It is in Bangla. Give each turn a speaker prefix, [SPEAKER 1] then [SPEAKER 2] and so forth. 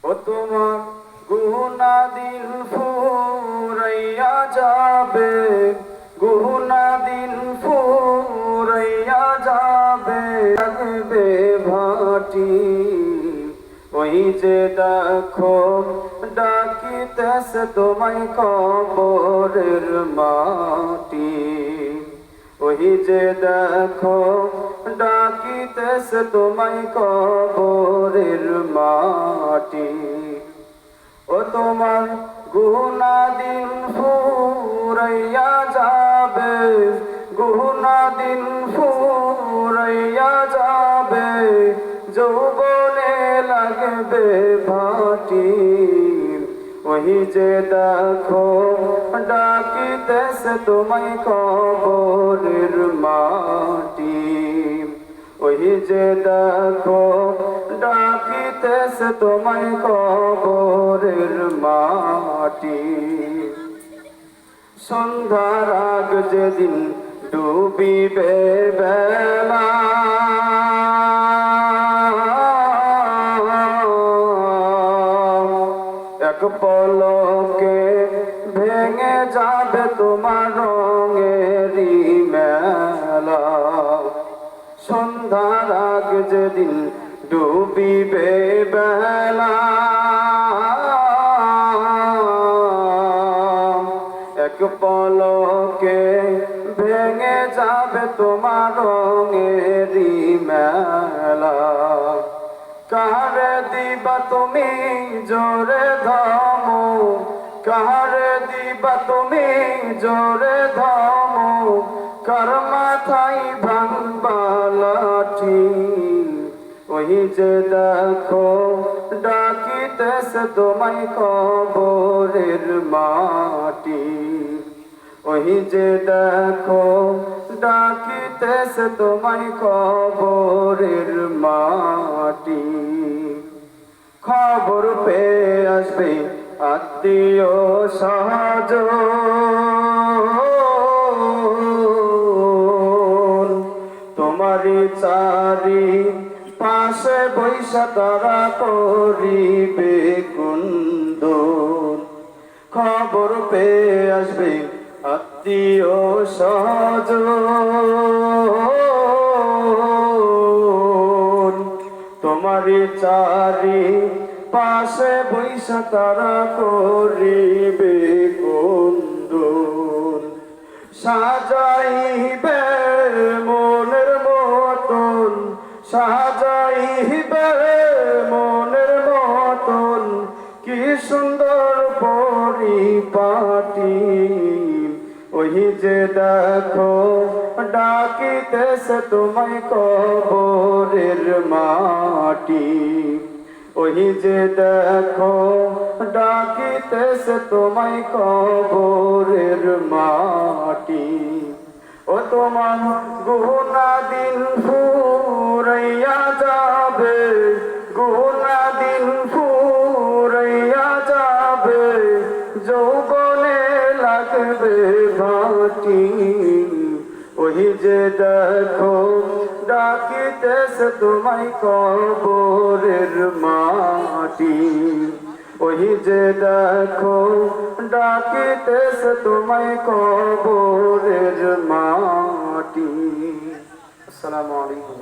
[SPEAKER 1] ও তোমার গুনাহ দিন ফুরাইয়া যাবে, গুনাহ দিন ফুরাইয়া যাবে, লাগবে ভাটি। ওই যে দেখো ডাকিতেছে তোমায় কবরের মাটি। ওই যে দেখো ডাকিতেছে তোমায় কবরের মাটি। ও তোমার গুনাহ দিন ফুরাইয়া যাবে, গুনাহ দিন ফুরাইয়া যাবে, যৌবনে লাগবে ভাটি। ওই যে দেখো ডাকিতেছে তোমায় কবরের মাটি। ওই যে দেখো ডাকিতেছে তোমায় কবরের মাটি। সন্ধ্যার আগ যেদিন ডুবিবে বেলা, এক পলকে ভেঙে যাবে তোমার রঙেরই মেলা। সন্ধ্যার আগ যেদিন ডুবিবে বেলা, এক পলকে ভেঙে যাবে তোমার রঙেরই মেলা। কাহারে দিবা তুমি জোরে ধমো, কাহারে দিবা তুমি জোরে ধমো, কার মাথায় ভাঙবা লাঠি। ওই যে দেখো ডাকিতেছে তোমায় কবরের মাটি। ওই যে দেখো ডাকিতেছে তোমায় কবরের মাটি। খবর পেয়ে আসবে আত্মীয় স্বজন, তোমারই চারি পাশে বৈশা তারা করিবে কুন্দন। খবর পেয়ে আসবে আত্মীয় স্বজন, তোমারই চারি পাশে বৈশা তারা করিবে কুন্দন। সাজাইবে মনের মতন, সাজাইবে মনের মতন, কি সুন্দর পরিপাটি। ওই যে দেখো ডাকিতেছে তোমায় কবরের মাটি। ওই যে দেখো ডাকিতেছে তোমায় কবরের মাটি। ও তোমার গুনাহ দিন ফুরাইয়া যাবে, গুনাহ দিন ফুরাইয়া যাবে, যৌবনে লাগবে ভাটি। ওই যে দেখো ডাকিতেছে তোমায় কবরের মাটি। ওই যে দেখো ডাকিতেছে তোমায় কবরের মাটি। আসসালামু আলাইকুম।